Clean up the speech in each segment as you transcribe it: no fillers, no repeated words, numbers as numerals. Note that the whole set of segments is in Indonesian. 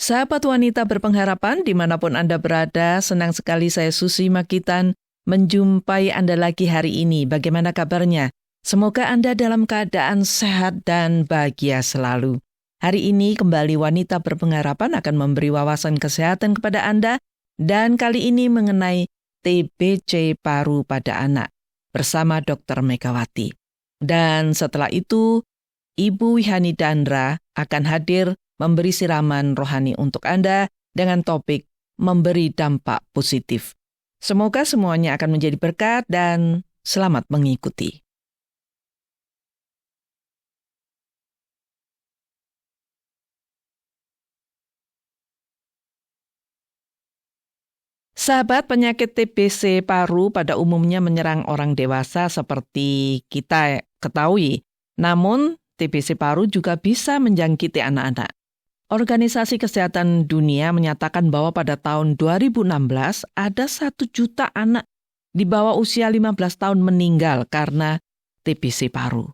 Sahabat wanita berpengharapan, dimanapun Anda berada, senang sekali saya Susi Makitan menjumpai Anda lagi hari ini. Bagaimana kabarnya? Semoga Anda dalam keadaan sehat dan bahagia selalu. Hari ini kembali Wanita Berpengharapan akan memberi wawasan kesehatan kepada Anda, dan kali ini mengenai TBC paru pada anak bersama Dr. Megawati. Dan setelah itu, Ibu Wihani Dandra akan hadir memberi siraman rohani untuk Anda dengan topik memberi dampak positif. Semoga semuanya akan menjadi berkat dan selamat mengikuti. Sahabat, penyakit TBC paru pada umumnya menyerang orang dewasa seperti kita ketahui. Namun, TBC paru juga bisa menjangkiti anak-anak. Organisasi Kesehatan Dunia menyatakan bahwa pada tahun 2016 ada 1 juta anak di bawah usia 15 tahun meninggal karena TBC paru.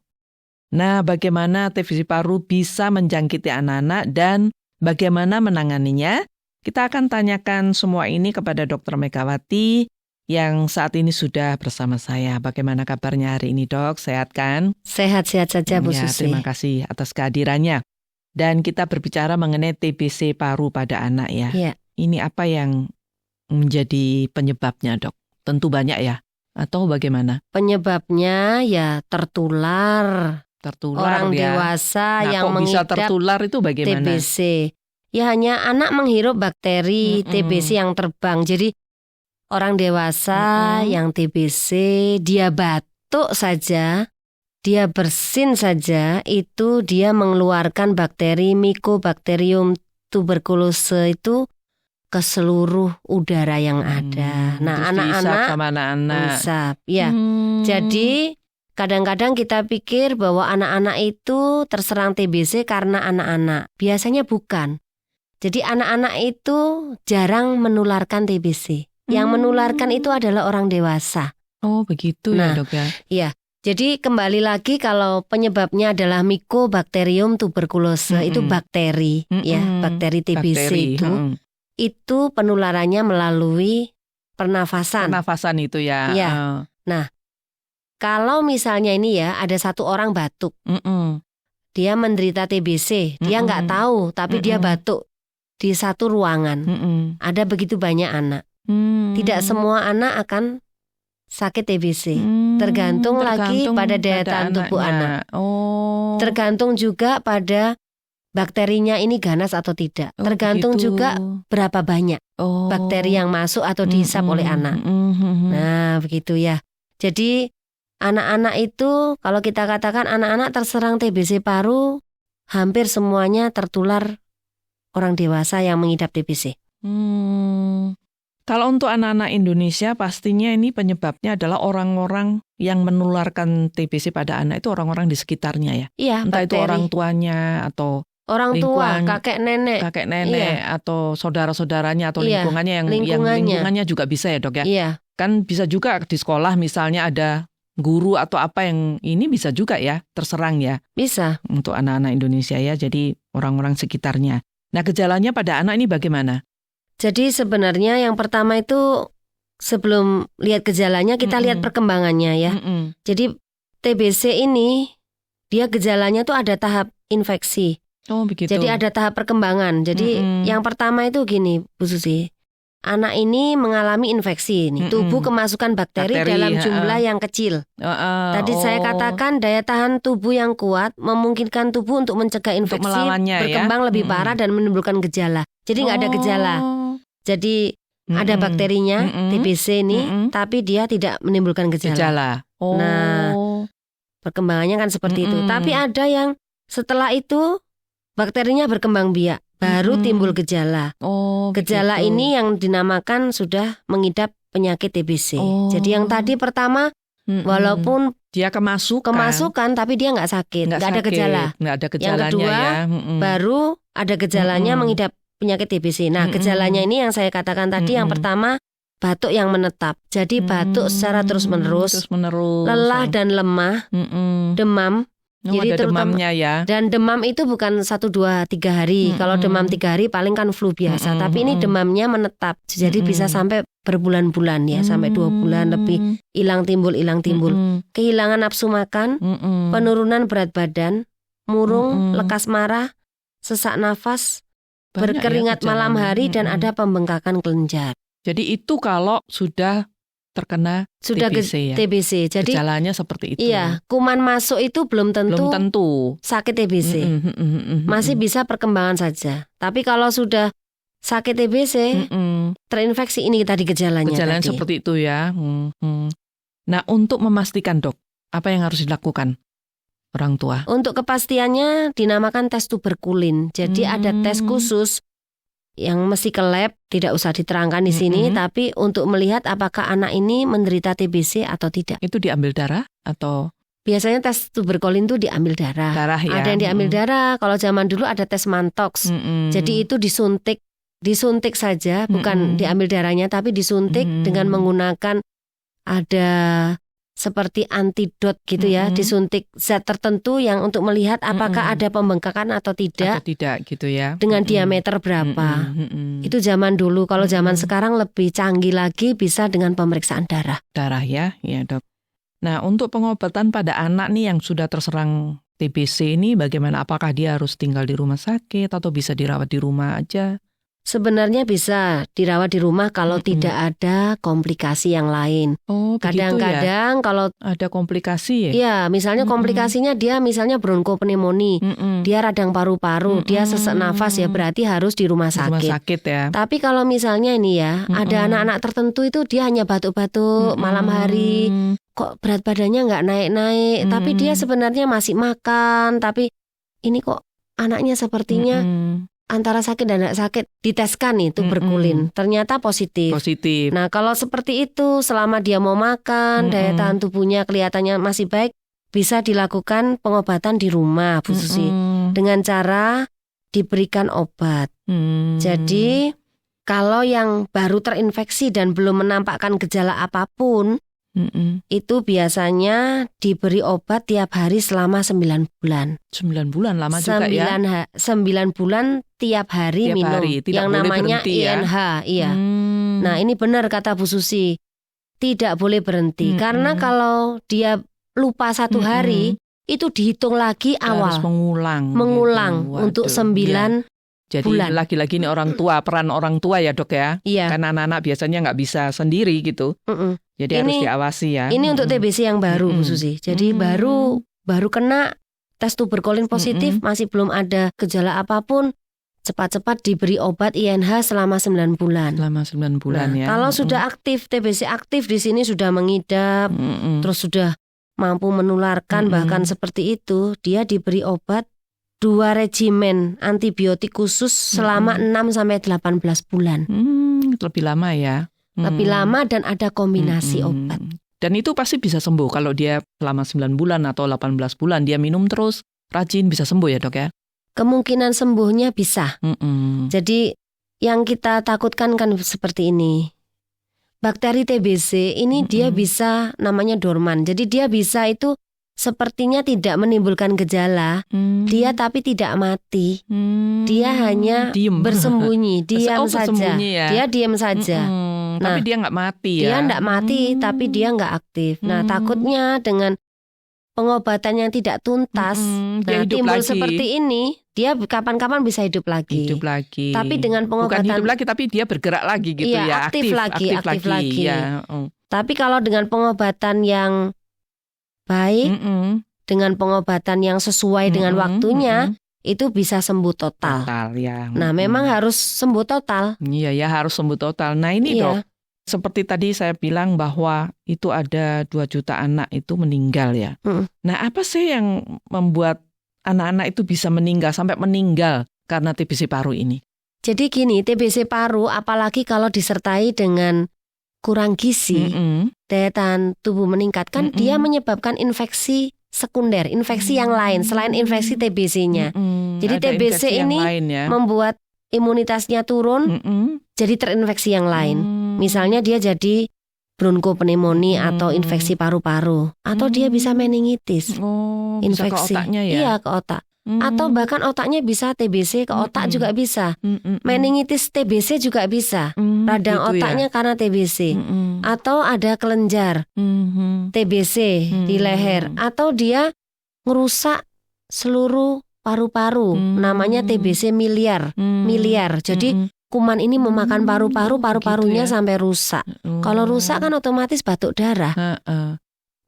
Nah, bagaimana TBC paru bisa menjangkiti anak-anak dan bagaimana menanganinya? Kita akan tanyakan semua ini kepada Dr. Megawati yang saat ini sudah bersama saya. Bagaimana kabarnya hari ini, Dok? Sehat kan? Sehat-sehat saja, Bu Susi. Terima kasih atas kehadirannya. Dan kita berbicara mengenai TBC paru pada anak ya. Ya. Ini apa yang menjadi penyebabnya, Dok? Tentu banyak ya? Atau bagaimana? Penyebabnya ya tertular. Orang ya. dewasa Nah, yang kok bisa mengidap tertular itu bagaimana? TBC. Ya hanya anak menghirup bakteri TBC yang terbang. Jadi orang dewasa yang TBC, dia batuk saja, dia bersin saja, itu dia mengeluarkan bakteri Mycobacterium tuberculosis itu ke seluruh udara yang ada. Nah, anak-anak hisap. Ya. Jadi kadang-kadang kita pikir bahwa anak-anak itu terserang TBC karena anak-anak. Biasanya bukan. Jadi anak-anak itu jarang menularkan TBC. Yang menularkan itu adalah orang dewasa. Oh, begitu ya, Dok ya? Iya. Jadi kembali lagi kalau penyebabnya adalah Mycobacterium tuberculosis, itu bakteri, ya, bakteri TBC itu penularannya melalui pernafasan. Pernafasan itu ya. Ya. Nah, kalau misalnya ini ya ada satu orang batuk, dia menderita TBC, dia nggak tahu, tapi dia batuk di satu ruangan. Ada begitu banyak anak. Tidak semua anak akan sakit TBC. Tergantung lagi pada daya tahan tubuh anak. Tergantung juga pada bakterinya ini ganas atau tidak. Tergantung juga berapa banyak bakteri yang masuk atau dihisap oleh anak. Nah, begitu ya. Jadi anak-anak itu, kalau kita katakan anak-anak terserang TBC paru, hampir semuanya tertular orang dewasa yang mengidap TBC. Kalau untuk anak-anak Indonesia, pastinya ini penyebabnya adalah orang-orang yang menularkan TBC pada anak itu orang-orang di sekitarnya ya. Iya, entah bakteri. Itu orang tuanya atau orang tua, kakek nenek, atau saudara-saudaranya atau lingkungannya yang lingkungannya juga bisa ya, Dok ya. Iya. Kan bisa juga di sekolah misalnya ada guru atau apa yang ini bisa juga ya terserang ya. Bisa. Untuk anak-anak Indonesia ya, jadi orang-orang sekitarnya. Nah, gejalanya pada anak ini bagaimana? Jadi sebenarnya yang pertama itu sebelum lihat gejalanya kita lihat perkembangannya ya. Jadi TBC ini dia gejalanya tuh ada tahap infeksi. Oh, begitu. Jadi ada tahap perkembangan. Jadi yang pertama itu gini, Bu Susi. Anak ini mengalami infeksi ini. Tubuh kemasukan bakteri dalam jumlah yang kecil. Tadi saya katakan daya tahan tubuh yang kuat memungkinkan tubuh untuk mencegah infeksi berkembang lebih parah dan menimbulkan gejala. Jadi nggak ada gejala. Jadi ada bakterinya TBC ini, tapi dia tidak menimbulkan gejala. Nah, perkembangannya kan seperti itu. Tapi ada yang setelah itu bakterinya berkembang biak, baru timbul gejala. Gejala ini yang dinamakan sudah mengidap penyakit TBC. Jadi yang tadi pertama, walaupun dia kemasukan tapi dia nggak sakit, nggak ada gejala. Yang kedua, baru ada gejalanya mengidap penyakit TBC. Nah, gejalanya ini yang saya katakan tadi, yang pertama batuk yang menetap. Jadi batuk secara terus-menerus, lelah dan lemah, demam, Jadi ada demamnya ya. Dan demam itu bukan 1, 2, 3 hari. Kalau demam 3 hari paling kan flu biasa. Tapi ini demamnya menetap. Jadi bisa sampai berbulan-bulan ya, sampai 2 bulan lebih. Hilang timbul. Kehilangan nafsu makan, penurunan berat badan, murung, lekas marah, sesak nafas, berkeringat malam hari, dan ada pembengkakan kelenjar. Jadi itu kalau sudah terkena TBC ya. TBC. Jadi gejalanya seperti itu. Iya, kuman masuk itu belum tentu sakit TBC. Masih bisa perkembangan saja. Tapi kalau sudah sakit TBC, terinfeksi ini tadi gejalanya. Gejalanya seperti itu ya. Nah, untuk memastikan dok, apa yang harus dilakukan orang tua? Untuk kepastiannya dinamakan tes tuberkulin. Jadi ada tes khusus yang mesti ke lab, tidak usah diterangkan di sini, tapi untuk melihat apakah anak ini menderita TBC atau tidak. Itu diambil darah atau? Biasanya tes tuberkulin itu diambil darah. Darah ya. Ada yang diambil darah. Kalau zaman dulu ada tes mantox. Jadi itu disuntik saja, bukan diambil darahnya, tapi disuntik dengan menggunakan ada seperti antidot gitu ya, disuntik zat tertentu yang untuk melihat apakah ada pembengkakan atau tidak gitu ya. Dengan diameter berapa. Itu zaman dulu. Kalau zaman sekarang lebih canggih lagi, bisa dengan pemeriksaan darah. Darah ya dok. Nah, untuk pengobatan pada anak nih yang sudah terserang TBC ini bagaimana? Apakah dia harus tinggal di rumah sakit atau bisa dirawat di rumah aja? Sebenarnya bisa dirawat di rumah kalau tidak ada komplikasi yang lain. Oh, kadang-kadang ya? Kalau ada komplikasi ya? Iya, misalnya komplikasinya dia misalnya bronkopneumonia, dia radang paru-paru, dia sesak nafas ya, berarti harus di rumah sakit. Di rumah sakit ya. Tapi kalau misalnya ini ya, ada anak-anak tertentu itu dia hanya batuk-batuk malam hari, kok berat badannya nggak naik-naik, tapi dia sebenarnya masih makan, tapi ini kok anaknya sepertinya antara sakit dan tidak sakit, diteskan itu tuberkulin, ternyata positif. Nah, kalau seperti itu selama dia mau makan, daya tahan tubuhnya kelihatannya masih baik, bisa dilakukan pengobatan di rumah Bu Susi dengan cara diberikan obat. Jadi kalau yang baru terinfeksi dan belum menampakkan gejala apapun, itu biasanya diberi obat tiap hari selama 9 bulan. 9 bulan lama juga ya? 9 bulan tiap hari minum. Yang namanya INH. Iya. Nah, ini benar kata Bu Susi. Tidak boleh berhenti. Karena kalau dia lupa 1 hari, itu dihitung lagi awal. Harus mengulang gitu. Untuk 9 Jadi bulan. Lagi-lagi ini peran orang tua ya dok ya? Iya. Karena anak-anak biasanya nggak bisa sendiri gitu. Jadi harus diawasi ya. Ini untuk TBC yang baru Bu Susi. Jadi baru kena tes tuberkulin positif, masih belum ada gejala apapun, cepat-cepat diberi obat INH selama 9 bulan. Selama 9 bulan ya. Kalau sudah aktif, TBC aktif di sini sudah mengidap, terus sudah mampu menularkan bahkan seperti itu, dia diberi obat 2 regimen antibiotik khusus selama 6-18 bulan. Lebih lama ya. Lebih lama dan ada kombinasi obat. Dan itu pasti bisa sembuh kalau dia selama 9 bulan atau 18 bulan dia minum terus rajin, bisa sembuh ya dok ya? Kemungkinan sembuhnya bisa. Jadi yang kita takutkan kan seperti ini. Bakteri TBC ini dia bisa namanya dorman. Jadi dia bisa itu sepertinya tidak menimbulkan gejala, dia tapi tidak mati, dia hanya bersembunyi, diam saja, ya? Dia diam saja. Nah, tapi dia nggak mati ya? Dia nggak mati, tapi dia nggak aktif. Nah, takutnya dengan pengobatan yang tidak tuntas, dia timbul lagi. Seperti ini, dia kapan-kapan bisa hidup lagi. Tapi dengan pengobatan bukan hidup lagi, tapi dia bergerak lagi gitu ya? Aktif lagi. Ya. Tapi kalau dengan pengobatan yang baik, dengan pengobatan yang sesuai dengan waktunya, itu bisa sembuh total. Ya. Nah, memang harus sembuh total. Iya ya, harus sembuh total. Nah ini dok, seperti tadi saya bilang bahwa itu ada 2 juta anak itu meninggal ya. Nah, apa sih yang membuat anak-anak itu bisa meninggal, sampai meninggal karena TBC paru ini? Jadi gini, TBC paru apalagi kalau disertai dengan kurang gizi, daya tahan tubuh meningkatkan, dia menyebabkan infeksi sekunder, infeksi yang lain selain infeksi TBC-nya. Jadi ada TBC ini membuat imunitasnya turun, jadi terinfeksi yang lain. Misalnya dia jadi bronkopneumonia atau infeksi paru-paru, atau dia bisa meningitis, Bisa infeksi. ke otaknya ya? Iya, ke otak. Atau bahkan otaknya bisa TBC, ke otak juga bisa. Meningitis TBC juga bisa. Radang gitu otaknya karena TBC. Atau ada kelenjar TBC di leher. Atau dia ngerusak seluruh paru-paru. Namanya TBC miliar. Jadi kuman ini memakan paru-paru, paru-parunya Gitu ya? sampai rusak. Kalau rusak kan otomatis batuk darah.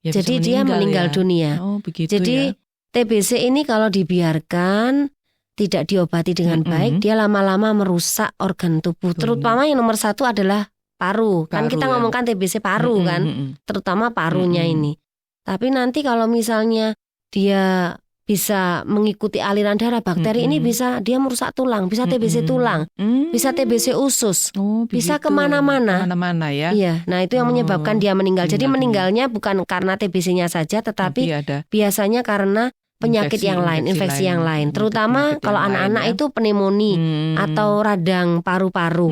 Ya, Jadi bisa dia meninggal ya? dunia. Oh, begitu Jadi ya. TBC ini kalau dibiarkan tidak diobati dengan baik, dia lama-lama merusak organ tubuh. Terutama yang nomor 1 adalah paru. Kan kita ngomongkan TBC paru kan, terutama parunya ini. Tapi nanti kalau misalnya dia bisa mengikuti aliran darah, bakteri ini bisa dia merusak tulang, bisa TBC tulang, bisa TBC usus, bisa kemana-mana. Kemana-mana ya. Iya, nah itu yang menyebabkan dia meninggal. Jadi meninggalnya bukan karena TBC-nya saja, tetapi biasanya karena penyakit yang lain, infeksi yang lain. Terutama kalau anak-anak itu pneumonia atau radang paru-paru.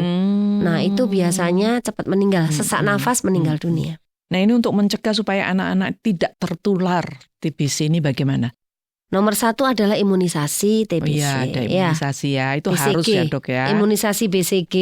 Nah itu biasanya cepat meninggal, sesak nafas meninggal dunia. Nah ini untuk mencegah supaya anak-anak tidak tertular TBC ini bagaimana? Nomor 1 adalah imunisasi TBC. Oh iya, ada imunisasi ya. Itu BCG. Harus ya dok ya. Imunisasi BCG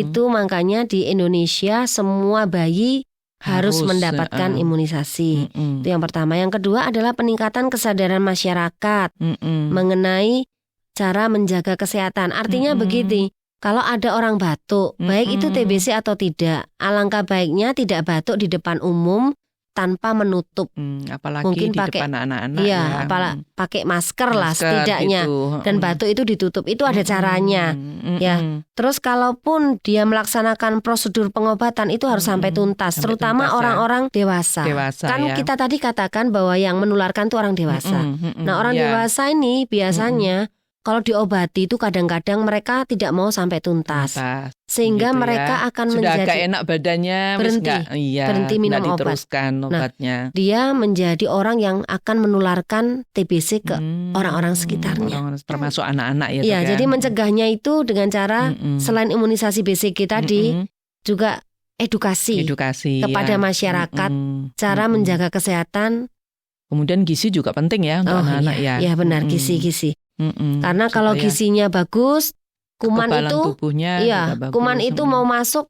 itu makanya di Indonesia semua bayi harus mendapatkan imunisasi. Itu yang pertama. Yang kedua adalah peningkatan kesadaran masyarakat mengenai cara menjaga kesehatan. Artinya begini, kalau ada orang batuk, baik itu TBC atau tidak, alangkah baiknya tidak batuk di depan umum tanpa menutup. Apalagi mungkin di pakai, depan anak-anak iya, ya. apalagi pakai masker lah setidaknya. Gitu. Dan batuk itu ditutup, itu ada caranya. Ya. Terus kalaupun dia melaksanakan prosedur pengobatan itu harus sampai tuntas, terutama orang-orang dewasa. Kan ya. kita tadi katakan bahwa yang menularkan itu orang dewasa. Nah orang dewasa ini biasanya kalau diobati itu kadang-kadang mereka tidak mau sampai tuntas. Sehingga gitu mereka akan sudah menjadi agak enak badannya, berhenti minum obat. Diteruskan obatnya. Nah, dia menjadi orang yang akan menularkan TBC ke orang-orang sekitarnya. Termasuk anak-anak ya. Iya, jadi mencegahnya itu dengan cara selain imunisasi BCG tadi juga edukasi kepada masyarakat, cara menjaga kesehatan. Kemudian gizi juga penting ya untuk anak-anak ya. Iya benar, gizi. Karena kalau gizinya bagus, kuman itu kuman itu mau masuk,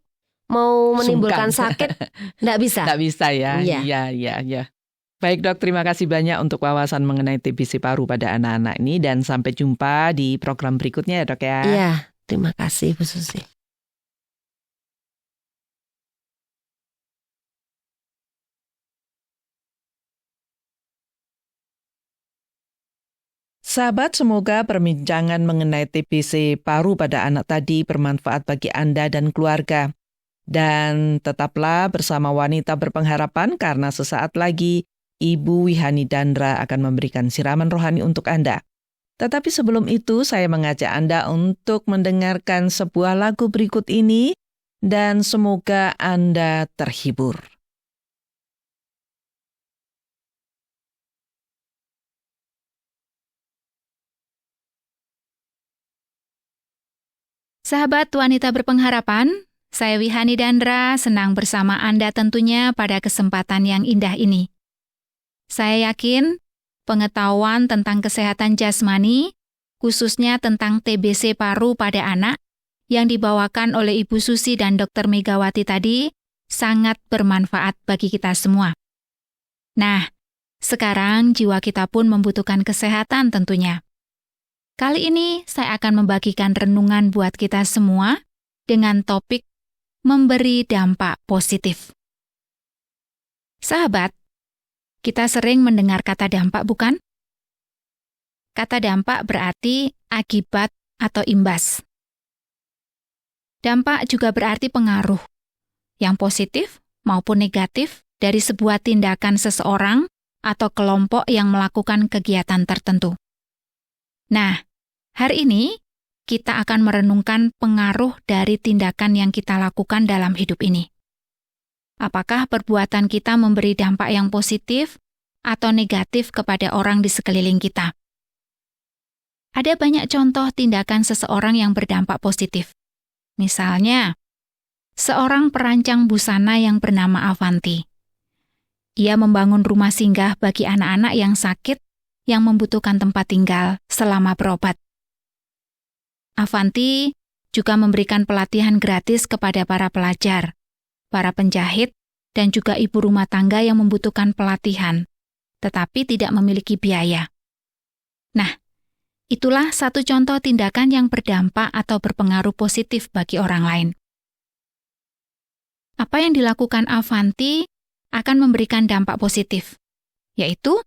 mau menimbulkan sakit, nggak bisa. Nggak bisa ya. Iya. Baik dok, terima kasih banyak untuk wawasan mengenai TBC paru pada anak-anak ini dan sampai jumpa di program berikutnya ya dok ya. Iya, terima kasih Bu Susi. Sahabat, semoga perbincangan mengenai TBC paru pada anak tadi bermanfaat bagi Anda dan keluarga. Dan tetaplah bersama Wanita Berpengharapan karena sesaat lagi Ibu Wihani Dandra akan memberikan siraman rohani untuk Anda. Tetapi sebelum itu saya mengajak Anda untuk mendengarkan sebuah lagu berikut ini dan semoga Anda terhibur. Sahabat Wanita Berpengharapan, saya Wihani Dandra senang bersama Anda tentunya pada kesempatan yang indah ini. Saya yakin pengetahuan tentang kesehatan jasmani, khususnya tentang TBC paru pada anak, yang dibawakan oleh Ibu Susi dan Dr. Megawati tadi, sangat bermanfaat bagi kita semua. Nah, sekarang jiwa kita pun membutuhkan kesehatan tentunya. Kali ini saya akan membagikan renungan buat kita semua dengan topik memberi dampak positif. Sahabat, kita sering mendengar kata dampak bukan? Kata dampak berarti akibat atau imbas. Dampak juga berarti pengaruh, yang positif maupun negatif dari sebuah tindakan seseorang atau kelompok yang melakukan kegiatan tertentu. Nah, hari ini kita akan merenungkan pengaruh dari tindakan yang kita lakukan dalam hidup ini. Apakah perbuatan kita memberi dampak yang positif atau negatif kepada orang di sekeliling kita? Ada banyak contoh tindakan seseorang yang berdampak positif. Misalnya, seorang perancang busana yang bernama Avanti. Ia membangun rumah singgah bagi anak-anak yang sakit yang membutuhkan tempat tinggal selama berobat. Avanti juga memberikan pelatihan gratis kepada para pelajar, para penjahit, dan juga ibu rumah tangga yang membutuhkan pelatihan, tetapi tidak memiliki biaya. Nah, itulah satu contoh tindakan yang berdampak atau berpengaruh positif bagi orang lain. Apa yang dilakukan Avanti akan memberikan dampak positif, yaitu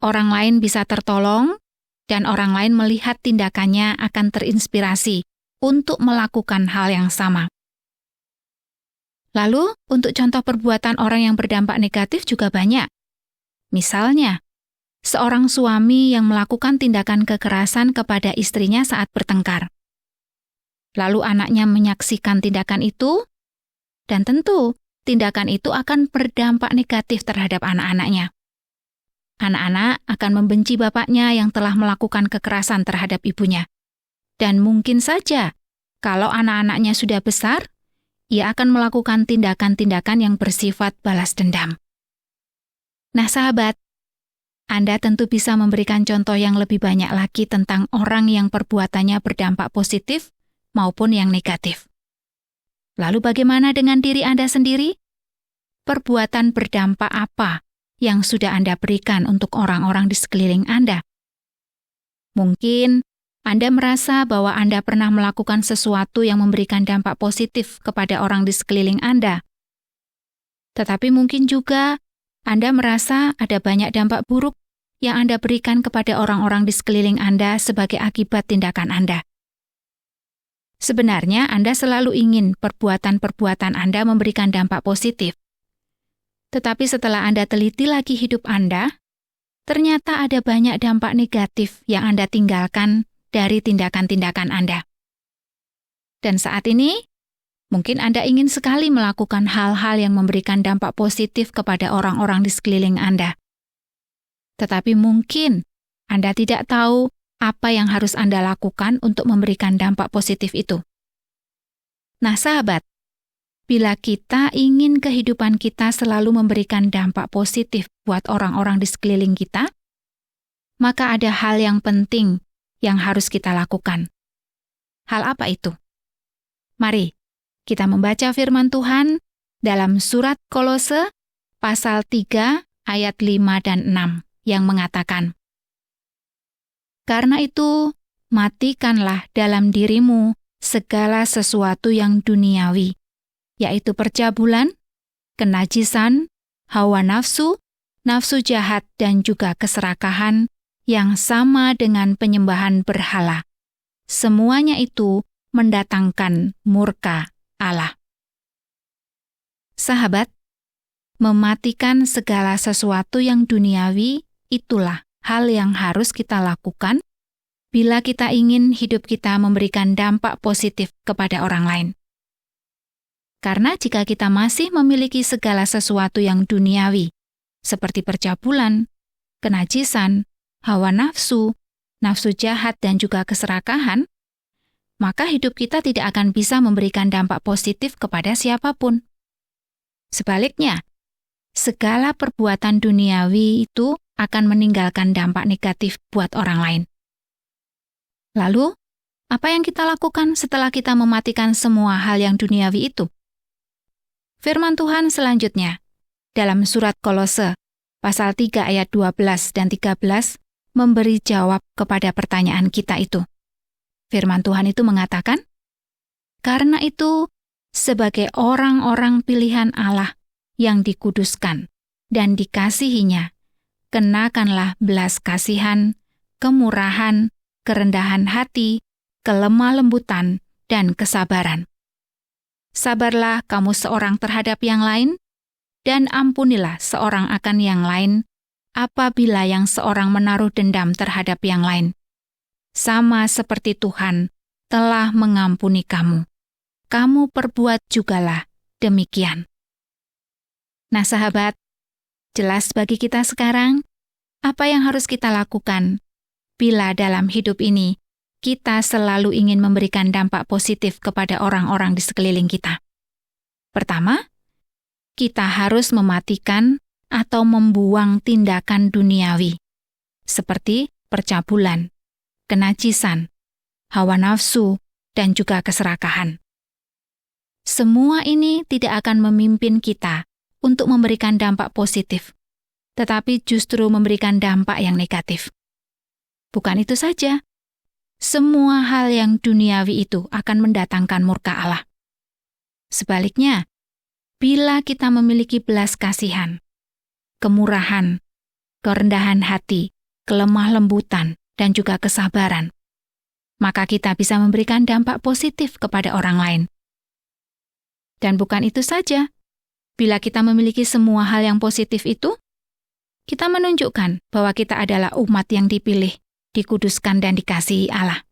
orang lain bisa tertolong dan orang lain melihat tindakannya akan terinspirasi untuk melakukan hal yang sama. Lalu, untuk contoh perbuatan orang yang berdampak negatif juga banyak. Misalnya, seorang suami yang melakukan tindakan kekerasan kepada istrinya saat bertengkar. Lalu anaknya menyaksikan tindakan itu, dan tentu tindakan itu akan berdampak negatif terhadap anak-anaknya. Anak-anak akan membenci bapaknya yang telah melakukan kekerasan terhadap ibunya. Dan mungkin saja, kalau anak-anaknya sudah besar, ia akan melakukan tindakan-tindakan yang bersifat balas dendam. Nah, sahabat, Anda tentu bisa memberikan contoh yang lebih banyak lagi tentang orang yang perbuatannya berdampak positif maupun yang negatif. Lalu bagaimana dengan diri Anda sendiri? Perbuatan berdampak apa yang sudah Anda berikan untuk orang-orang di sekeliling Anda? Mungkin Anda merasa bahwa Anda pernah melakukan sesuatu yang memberikan dampak positif kepada orang di sekeliling Anda. Tetapi mungkin juga Anda merasa ada banyak dampak buruk yang Anda berikan kepada orang-orang di sekeliling Anda sebagai akibat tindakan Anda. Sebenarnya Anda selalu ingin perbuatan-perbuatan Anda memberikan dampak positif. Tetapi setelah Anda teliti lagi hidup Anda, ternyata ada banyak dampak negatif yang Anda tinggalkan dari tindakan-tindakan Anda. Dan saat ini, mungkin Anda ingin sekali melakukan hal-hal yang memberikan dampak positif kepada orang-orang di sekeliling Anda. Tetapi mungkin Anda tidak tahu apa yang harus Anda lakukan untuk memberikan dampak positif itu. Nah, sahabat, bila kita ingin kehidupan kita selalu memberikan dampak positif buat orang-orang di sekeliling kita, maka ada hal yang penting yang harus kita lakukan. Hal apa itu? Mari kita membaca firman Tuhan dalam surat Kolose pasal 3 ayat 5 dan 6 yang mengatakan, "Karena itu, matikanlah dalam dirimu segala sesuatu yang duniawi, yaitu percabulan, kenajisan, hawa nafsu, nafsu jahat dan juga keserakahan yang sama dengan penyembahan berhala. Semuanya itu mendatangkan murka Allah." Sahabat, mematikan segala sesuatu yang duniawi itulah hal yang harus kita lakukan bila kita ingin hidup kita memberikan dampak positif kepada orang lain. Karena jika kita masih memiliki segala sesuatu yang duniawi, seperti percabulan, kenajisan, hawa nafsu, nafsu jahat dan juga keserakahan, maka hidup kita tidak akan bisa memberikan dampak positif kepada siapapun. Sebaliknya, segala perbuatan duniawi itu akan meninggalkan dampak negatif buat orang lain. Lalu, apa yang kita lakukan setelah kita mematikan semua hal yang duniawi itu? Firman Tuhan selanjutnya, dalam surat Kolose, pasal 3 ayat 12 dan 13, memberi jawab kepada pertanyaan kita itu. Firman Tuhan itu mengatakan, "Karena itu, sebagai orang-orang pilihan Allah yang dikuduskan dan dikasihinya, kenakanlah belas kasihan, kemurahan, kerendahan hati, kelemah lembutan, dan kesabaran. Sabarlah kamu seorang terhadap yang lain, dan ampunilah seorang akan yang lain, apabila yang seorang menaruh dendam terhadap yang lain. Sama seperti Tuhan telah mengampuni kamu. Kamu perbuat jugalah demikian." Nah, sahabat, jelas bagi kita sekarang apa yang harus kita lakukan bila dalam hidup ini kita selalu ingin memberikan dampak positif kepada orang-orang di sekeliling kita. Pertama, kita harus mematikan atau membuang tindakan duniawi, seperti percabulan, kenajisan, hawa nafsu, dan juga keserakahan. Semua ini tidak akan memimpin kita untuk memberikan dampak positif, tetapi justru memberikan dampak yang negatif. Bukan itu saja, semua hal yang duniawi itu akan mendatangkan murka Allah. Sebaliknya, bila kita memiliki belas kasihan, kemurahan, kerendahan hati, kelemah lembutan, dan juga kesabaran, maka kita bisa memberikan dampak positif kepada orang lain. Dan bukan itu saja, bila kita memiliki semua hal yang positif itu, kita menunjukkan bahwa kita adalah umat yang dipilih, dikuduskan, dan dikasihi Allah.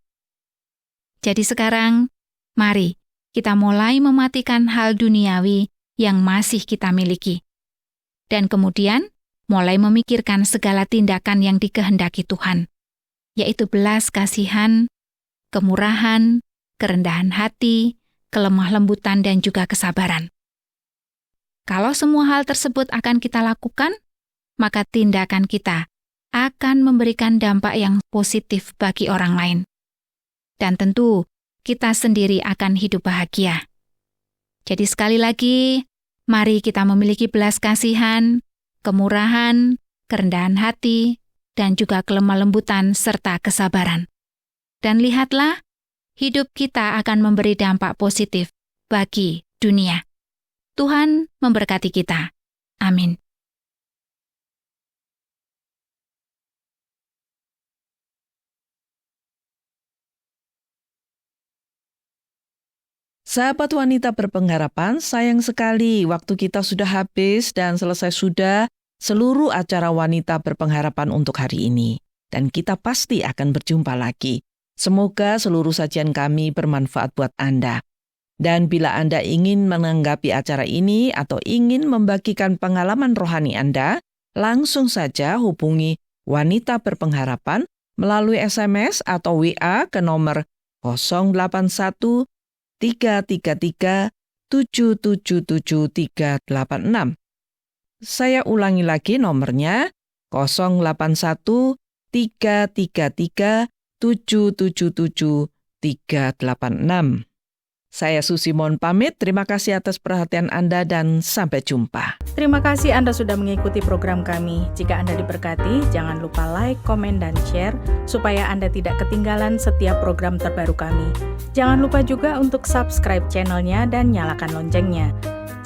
Jadi sekarang, mari kita mulai mematikan hal duniawi yang masih kita miliki. Dan kemudian, mulai memikirkan segala tindakan yang dikehendaki Tuhan, yaitu belas kasihan, kemurahan, kerendahan hati, kelemah lembutan, dan juga kesabaran. Kalau semua hal tersebut akan kita lakukan, maka tindakan kita akan memberikan dampak yang positif bagi orang lain. Dan tentu, kita sendiri akan hidup bahagia. Jadi sekali lagi, mari kita memiliki belas kasihan, kemurahan, kerendahan hati, dan juga kelemah lembutan serta kesabaran. Dan lihatlah, hidup kita akan memberi dampak positif bagi dunia. Tuhan memberkati kita. Amin. Sahabat wanita berpengharapan, sayang sekali waktu kita sudah habis dan selesai sudah seluruh acara wanita berpengharapan untuk hari ini. Dan kita pasti akan berjumpa lagi. Semoga seluruh sajian kami bermanfaat buat Anda. Dan bila Anda ingin menanggapi acara ini atau ingin membagikan pengalaman rohani Anda, langsung saja hubungi Wanita Berpengharapan melalui SMS atau WA ke nomor 081 333 777 386. Saya ulangi lagi nomornya 081 333 777 386. Saya Susi mohon pamit, terima kasih atas perhatian Anda dan sampai jumpa. Terima kasih Anda sudah mengikuti program kami. Jika Anda diberkati, jangan lupa like, komen, dan share supaya Anda tidak ketinggalan setiap program terbaru kami. Jangan lupa juga untuk subscribe channelnya dan nyalakan loncengnya.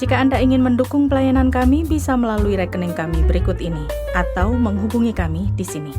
Jika Anda ingin mendukung pelayanan kami, bisa melalui rekening kami berikut ini atau menghubungi kami di sini.